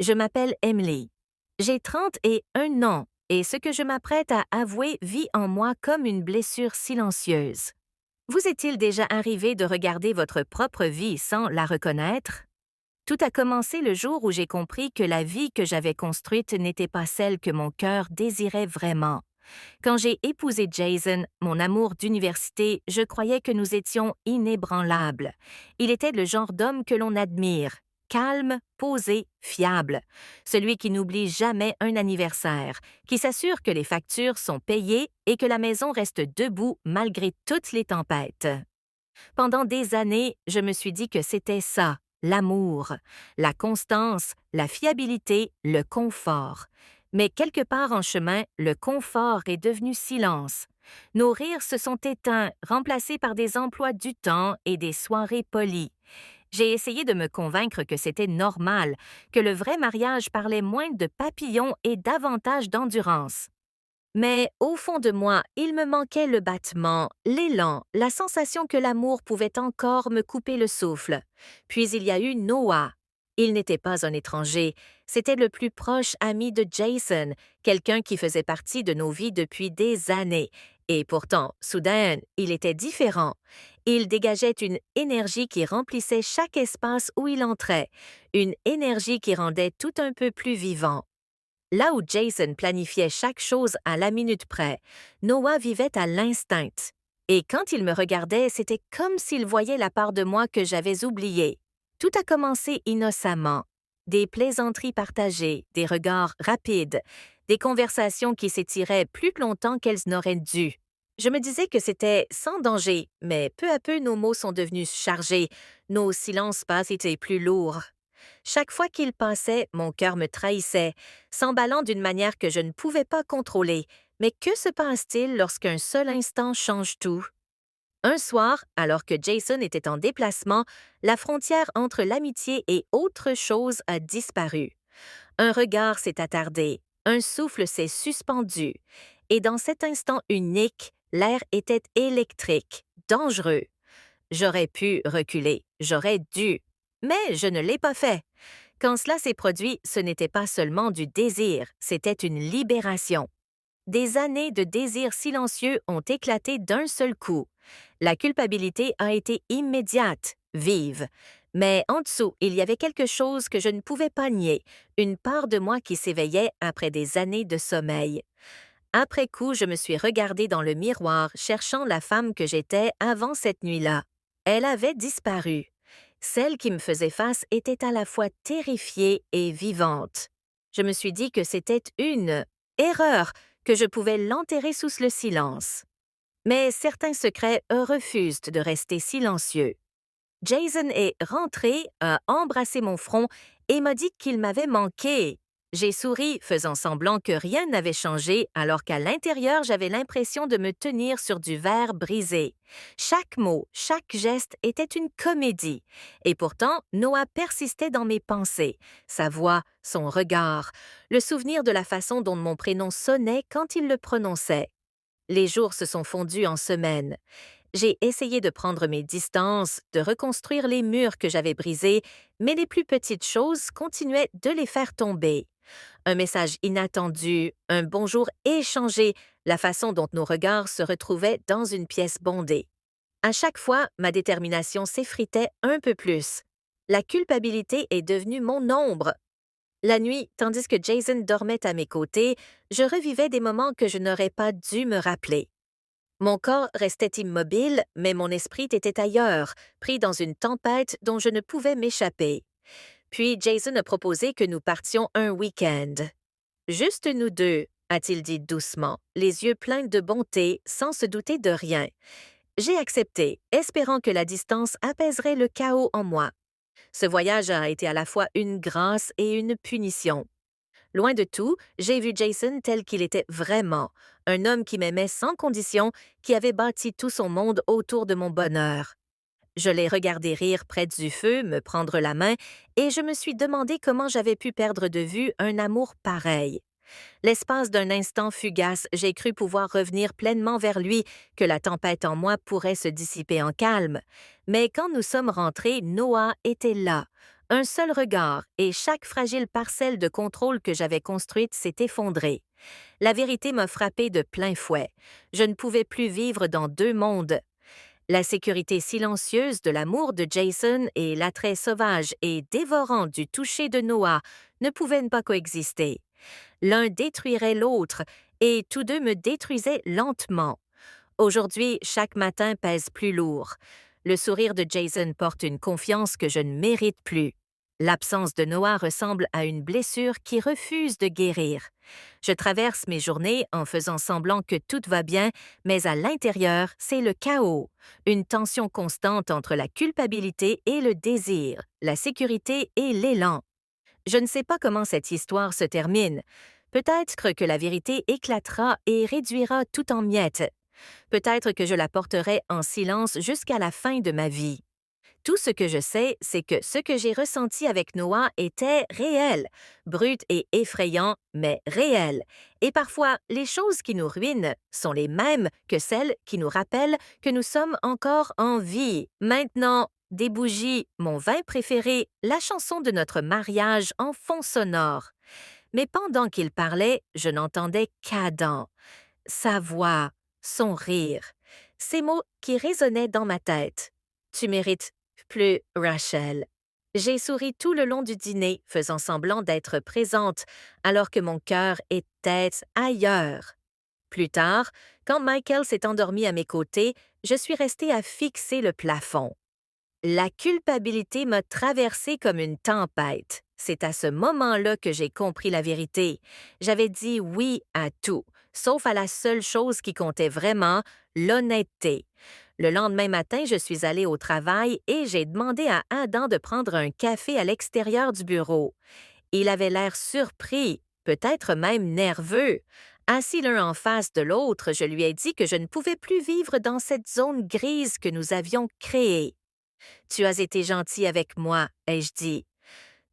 Je m'appelle Emily. J'ai 31 ans et ce que je m'apprête à avouer vit en moi comme une blessure silencieuse. Vous est-il déjà arrivé de regarder votre propre vie sans la reconnaître? Tout a commencé le jour où j'ai compris que la vie que j'avais construite n'était pas celle que mon cœur désirait vraiment. Quand j'ai épousé Jason, mon amour d'université, je croyais que nous étions inébranlables. Il était le genre d'homme que l'on admire, calme, posé, fiable, celui qui n'oublie jamais un anniversaire, qui s'assure que les factures sont payées et que la maison reste debout malgré toutes les tempêtes. Pendant des années, je me suis dit que c'était ça, l'amour, la constance, la fiabilité, le confort. Mais quelque part en chemin, le confort est devenu silence. Nos rires se sont éteints, remplacés par des emplois du temps et des soirées polies. J'ai essayé de me convaincre que c'était normal, que le vrai mariage parlait moins de papillons et davantage d'endurance. Mais au fond de moi, il me manquait le battement, l'élan, la sensation que l'amour pouvait encore me couper le souffle. Puis il y a eu Noah. Il n'était pas un étranger, c'était le plus proche ami de Jason, quelqu'un qui faisait partie de nos vies depuis des années. Et pourtant, soudain, il était différent. Il dégageait une énergie qui remplissait chaque espace où il entrait, une énergie qui rendait tout un peu plus vivant. Là où Jason planifiait chaque chose à la minute près, Noah vivait à l'instinct. Et quand il me regardait, c'était comme s'il voyait la part de moi que j'avais oubliée. Tout a commencé innocemment. Des plaisanteries partagées, des regards rapides, des conversations qui s'étiraient plus longtemps qu'elles n'auraient dû. Je me disais que c'était sans danger, mais peu à peu nos mots sont devenus chargés, nos silences passent étaient plus lourds. Chaque fois qu'il passait, mon cœur me trahissait, s'emballant d'une manière que je ne pouvais pas contrôler. Mais que se passe-t-il lorsqu'un seul instant change tout? Un soir, alors que Jason était en déplacement, la frontière entre l'amitié et autre chose a disparu. Un regard s'est attardé, un souffle s'est suspendu, et dans cet instant unique, l'air était électrique, dangereux. J'aurais pu reculer, j'aurais dû, mais je ne l'ai pas fait. Quand cela s'est produit, ce n'était pas seulement du désir, c'était une libération. Des années de désir silencieux ont éclaté d'un seul coup. La culpabilité a été immédiate, vive. Mais en dessous, il y avait quelque chose que je ne pouvais pas nier, une part de moi qui s'éveillait après des années de sommeil. Après coup, je me suis regardée dans le miroir, cherchant la femme que j'étais avant cette nuit-là. Elle avait disparu. Celle qui me faisait face était à la fois terrifiée et vivante. Je me suis dit que c'était une erreur, que je pouvais l'enterrer sous le silence. Mais certains secrets refusent de rester silencieux. Jason est rentré, a embrassé mon front et m'a dit qu'il m'avait manqué. J'ai souri, faisant semblant que rien n'avait changé, alors qu'à l'intérieur, j'avais l'impression de me tenir sur du verre brisé. Chaque mot, chaque geste était une comédie. Et pourtant, Noah persistait dans mes pensées. Sa voix, son regard, le souvenir de la façon dont mon prénom sonnait quand il le prononçait. Les jours se sont fondus en semaines. J'ai essayé de prendre mes distances, de reconstruire les murs que j'avais brisés, mais les plus petites choses continuaient de les faire tomber. Un message inattendu, un bonjour échangé, la façon dont nos regards se retrouvaient dans une pièce bondée. À chaque fois, ma détermination s'effritait un peu plus. La culpabilité est devenue mon ombre. La nuit, tandis que Jason dormait à mes côtés, je revivais des moments que je n'aurais pas dû me rappeler. Mon corps restait immobile, mais mon esprit était ailleurs, pris dans une tempête dont je ne pouvais m'échapper. Puis Jason a proposé que nous partions un week-end. Juste nous deux, a-t-il dit doucement, les yeux pleins de bonté, sans se douter de rien. J'ai accepté, espérant que la distance apaiserait le chaos en moi. Ce voyage a été à la fois une grâce et une punition. Loin de tout, j'ai vu Jason tel qu'il était vraiment, un homme qui m'aimait sans condition, qui avait bâti tout son monde autour de mon bonheur. Je l'ai regardé rire près du feu, me prendre la main, et je me suis demandé comment j'avais pu perdre de vue un amour pareil. L'espace d'un instant fugace, j'ai cru pouvoir revenir pleinement vers lui, que la tempête en moi pourrait se dissiper en calme. Mais quand nous sommes rentrés, Noah était là, Un seul regard et chaque fragile parcelle de contrôle que j'avais construite s'est effondrée. La vérité m'a frappé de plein fouet. Je ne pouvais plus vivre dans deux mondes. La sécurité silencieuse de l'amour de Jason et l'attrait sauvage et dévorant du toucher de Noah ne pouvaient pas coexister. L'un détruirait l'autre et tous deux me détruisaient lentement. Aujourd'hui, chaque matin pèse plus lourd. Le sourire de Jason porte une confiance que je ne mérite plus. L'absence de Noah ressemble à une blessure qui refuse de guérir. Je traverse mes journées en faisant semblant que tout va bien, mais à l'intérieur, c'est le chaos. Une tension constante entre la culpabilité et le désir, la sécurité et l'élan. Je ne sais pas comment cette histoire se termine. Peut-être que la vérité éclatera et réduira tout en miettes. Peut-être que je la porterai en silence jusqu'à la fin de ma vie. Tout ce que je sais, c'est que ce que j'ai ressenti avec Noah était réel, brut et effrayant, mais réel. Et parfois, les choses qui nous ruinent sont les mêmes que celles qui nous rappellent que nous sommes encore en vie. Maintenant, des bougies, mon vin préféré, la chanson de notre mariage en fond sonore. Mais pendant qu'il parlait, je n'entendais qu'Adam. Sa voix, son rire, ces mots qui résonnaient dans ma tête. Tu mérites plus, Rachel. J'ai souri tout le long du dîner, faisant semblant d'être présente, alors que mon cœur était ailleurs. Plus tard, quand Michael s'est endormi à mes côtés, je suis restée à fixer le plafond. La culpabilité m'a traversée comme une tempête. C'est à ce moment-là que j'ai compris la vérité. J'avais dit oui à tout, sauf à la seule chose qui comptait vraiment, l'honnêteté. Le lendemain matin, je suis allée au travail et j'ai demandé à Adam de prendre un café à l'extérieur du bureau. Il avait l'air surpris, peut-être même nerveux. Assis l'un en face de l'autre, je lui ai dit que je ne pouvais plus vivre dans cette zone grise que nous avions créée. Tu as été gentil avec moi, ai-je dit.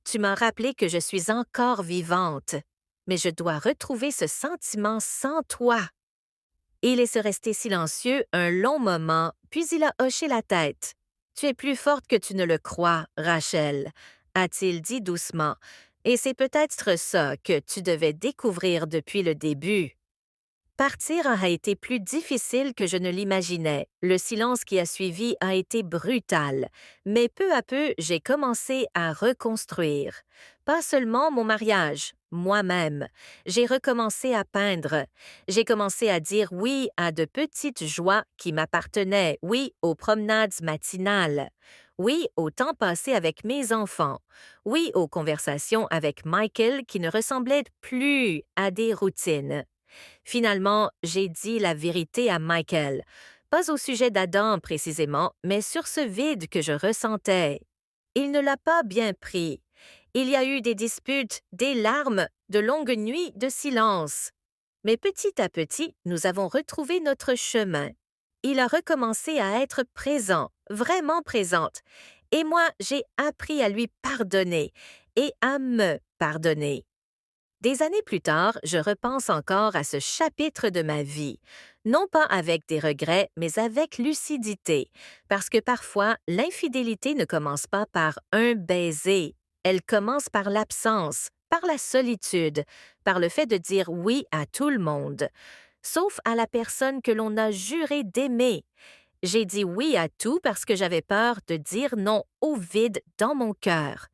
Tu m'as rappelé que je suis encore vivante, mais je dois retrouver ce sentiment sans toi. Il est resté silencieux un long moment, puis il a hoché la tête. Tu es plus forte que tu ne le crois, Rachel, a-t-il dit doucement, et c'est peut-être ça que tu devais découvrir depuis le début. Partir a été plus difficile que je ne l'imaginais. Le silence qui a suivi a été brutal, mais peu à peu, j'ai commencé à reconstruire. Pas seulement mon mariage, moi-même. J'ai recommencé à peindre. J'ai commencé à dire oui à de petites joies qui m'appartenaient, oui aux promenades matinales, oui au temps passé avec mes enfants, oui aux conversations avec Michael qui ne ressemblaient plus à des routines. Finalement, j'ai dit la vérité à Michael, pas au sujet d'Adam précisément, mais sur ce vide que je ressentais. Il ne l'a pas bien pris. Il y a eu des disputes, des larmes, de longues nuits de silence. Mais petit à petit, nous avons retrouvé notre chemin. Il a recommencé à être présent, vraiment présente, et moi, j'ai appris à lui pardonner et à me pardonner. Des années plus tard, je repense encore à ce chapitre de ma vie, non pas avec des regrets, mais avec lucidité, parce que parfois, l'infidélité ne commence pas par un baiser, elle commence par l'absence, par la solitude, par le fait de dire oui à tout le monde, sauf à la personne que l'on a juré d'aimer. J'ai dit oui à tout parce que j'avais peur de dire non au vide dans mon cœur.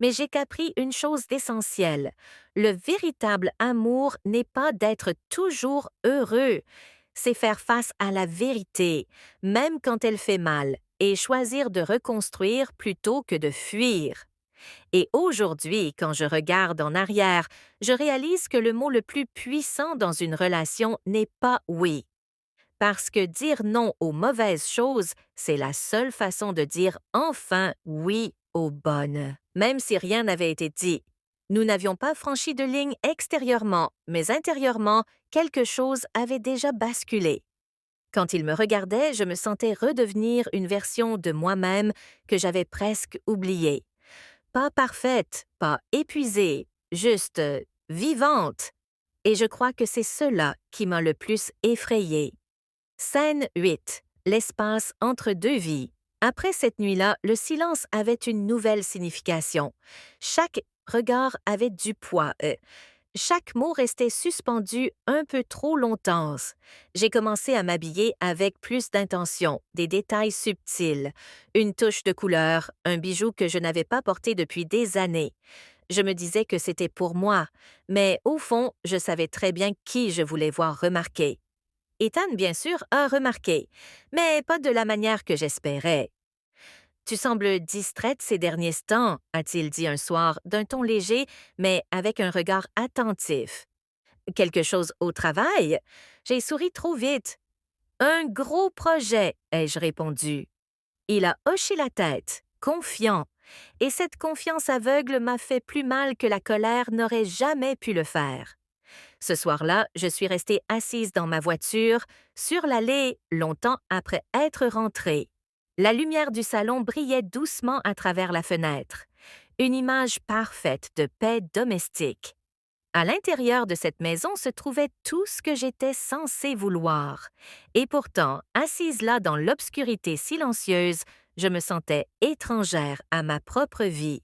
Mais j'ai compris une chose d'essentielle. Le véritable amour n'est pas d'être toujours heureux, c'est faire face à la vérité, même quand elle fait mal, et choisir de reconstruire plutôt que de fuir. Et aujourd'hui, quand je regarde en arrière, je réalise que le mot le plus puissant dans une relation n'est pas oui. Parce que dire non aux mauvaises choses, c'est la seule façon de dire enfin oui aux bonnes. Même si rien n'avait été dit. Nous n'avions pas franchi de ligne extérieurement, mais intérieurement, quelque chose avait déjà basculé. Quand il me regardait, je me sentais redevenir une version de moi-même que j'avais presque oubliée. Pas parfaite, pas épuisée, juste vivante. Et je crois que c'est cela qui m'a le plus effrayée. Scène 8. L'espace entre deux vies. Après cette nuit-là, le silence avait une nouvelle signification. Chaque regard avait du poids. Chaque mot restait suspendu un peu trop longtemps. J'ai commencé à m'habiller avec plus d'intention, des détails subtils, une touche de couleur, un bijou que je n'avais pas porté depuis des années. Je me disais que c'était pour moi, mais au fond, je savais très bien qui je voulais voir remarquer. Ethan, bien sûr, a remarqué, mais pas de la manière que j'espérais. Tu sembles distraite ces derniers temps, a-t-il dit un soir d'un ton léger, mais avec un regard attentif. Quelque chose au travail? J'ai souri trop vite. Un gros projet, ai-je répondu. Il a hoché la tête, confiant, et cette confiance aveugle m'a fait plus mal que la colère n'aurait jamais pu le faire. Ce soir-là, je suis restée assise dans ma voiture, sur l'allée, longtemps après être rentrée. La lumière du salon brillait doucement à travers la fenêtre. Une image parfaite de paix domestique. À l'intérieur de cette maison se trouvait tout ce que j'étais censée vouloir. Et pourtant, assise là dans l'obscurité silencieuse, je me sentais étrangère à ma propre vie.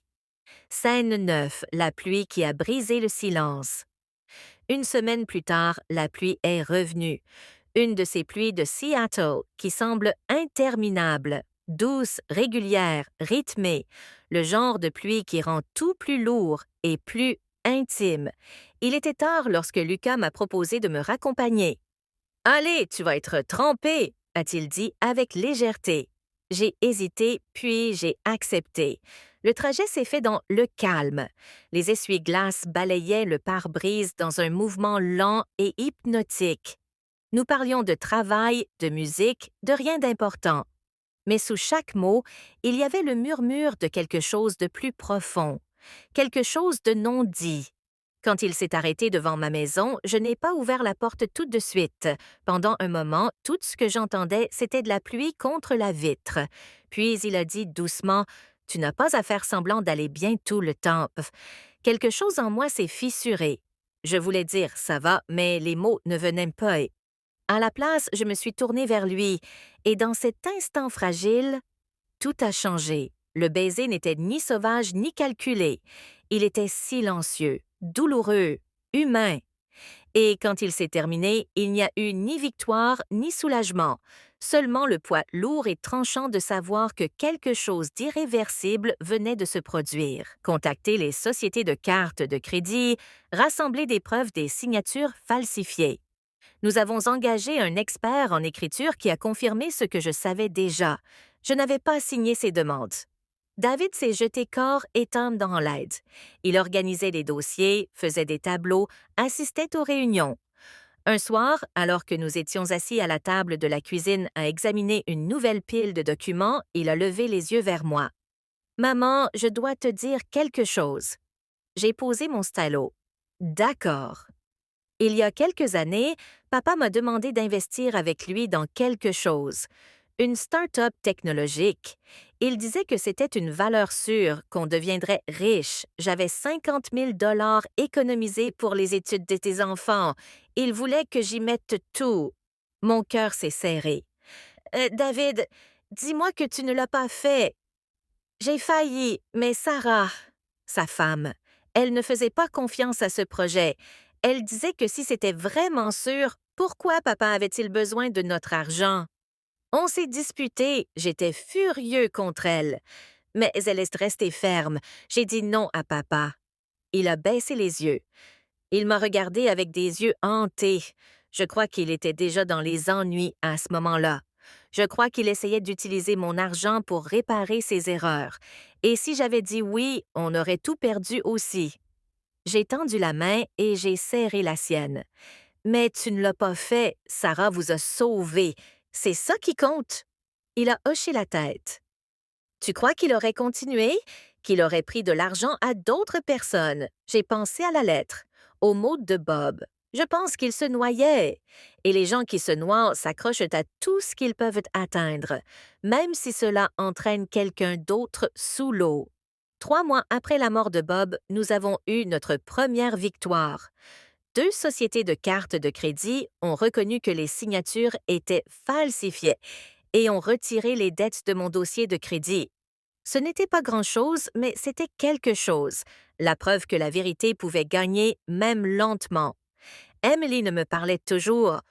Scène 9, la pluie qui a brisé le silence. Une semaine plus tard, la pluie est revenue. Une de ces pluies de Seattle qui semble interminable, douce, régulière, rythmée, le genre de pluie qui rend tout plus lourd et plus intime. Il était tard lorsque Lucas m'a proposé de me raccompagner. Allez, tu vas être trempé, a-t-il dit avec légèreté. J'ai hésité, puis j'ai accepté. Le trajet s'est fait dans le calme. Les essuie-glaces balayaient le pare-brise dans un mouvement lent et hypnotique. Nous parlions de travail, de musique, de rien d'important. Mais sous chaque mot, il y avait le murmure de quelque chose de plus profond, quelque chose de non dit. Quand il s'est arrêté devant ma maison, je n'ai pas ouvert la porte tout de suite. Pendant un moment, tout ce que j'entendais, c'était de la pluie contre la vitre. Puis il a dit doucement, « Tu n'as pas à faire semblant d'aller bien tout le temps. » Quelque chose en moi s'est fissuré. Je voulais dire « ça va », mais les mots ne venaient pas. À la place, je me suis tournée vers lui, et dans cet instant fragile, tout a changé. Le baiser n'était ni sauvage ni calculé. Il était silencieux, douloureux, humain. Et quand il s'est terminé, il n'y a eu ni victoire ni soulagement, seulement le poids lourd et tranchant de savoir que quelque chose d'irréversible venait de se produire. Contacter les sociétés de cartes de crédit, rassembler des preuves des signatures falsifiées. Nous avons engagé un expert en écriture qui a confirmé ce que je savais déjà. Je n'avais pas signé ces demandes. David s'est jeté corps et âme dans l'aide. Il organisait des dossiers, faisait des tableaux, assistait aux réunions. Un soir, alors que nous étions assis à la table de la cuisine à examiner une nouvelle pile de documents, il a levé les yeux vers moi. « Maman, je dois te dire quelque chose. » J'ai posé mon stylo. « D'accord. » Il y a quelques années, papa m'a demandé d'investir avec lui dans quelque chose, une start-up technologique. Il disait que c'était une valeur sûre, qu'on deviendrait riche. J'avais 50 000 économisés pour les études de tes enfants. Il voulait que j'y mette tout. Mon cœur s'est serré. David, dis-moi que tu ne l'as pas fait. J'ai failli, mais Sarah, sa femme, elle ne faisait pas confiance à ce projet. Elle disait que si c'était vraiment sûr, pourquoi papa avait-il besoin de notre argent? On s'est disputé, j'étais furieux contre elle. Mais elle est restée ferme. J'ai dit non à papa. Il a baissé les yeux. Il m'a regardé avec des yeux hantés. Je crois qu'il était déjà dans les ennuis à ce moment-là. Je crois qu'il essayait d'utiliser mon argent pour réparer ses erreurs. Et si j'avais dit oui, on aurait tout perdu aussi. J'ai tendu la main et j'ai serré la sienne. Mais tu ne l'as pas fait, Sarah vous a sauvé. C'est ça qui compte. Il a hoché la tête. Tu crois qu'il aurait continué? Qu'il aurait pris de l'argent à d'autres personnes? J'ai pensé à la lettre, aux mots de Bob. Je pense qu'il se noyait. Et les gens qui se noient s'accrochent à tout ce qu'ils peuvent atteindre, même si cela entraîne quelqu'un d'autre sous l'eau. 3 mois après la mort de Bob, nous avons eu notre première victoire. 2 sociétés de cartes de crédit ont reconnu que les signatures étaient falsifiées. et ont retiré les dettes de mon dossier de crédit. Ce n'était pas grand-chose, mais c'était quelque chose, la preuve que la vérité pouvait gagner, même lentement. Emily ne me parlait toujours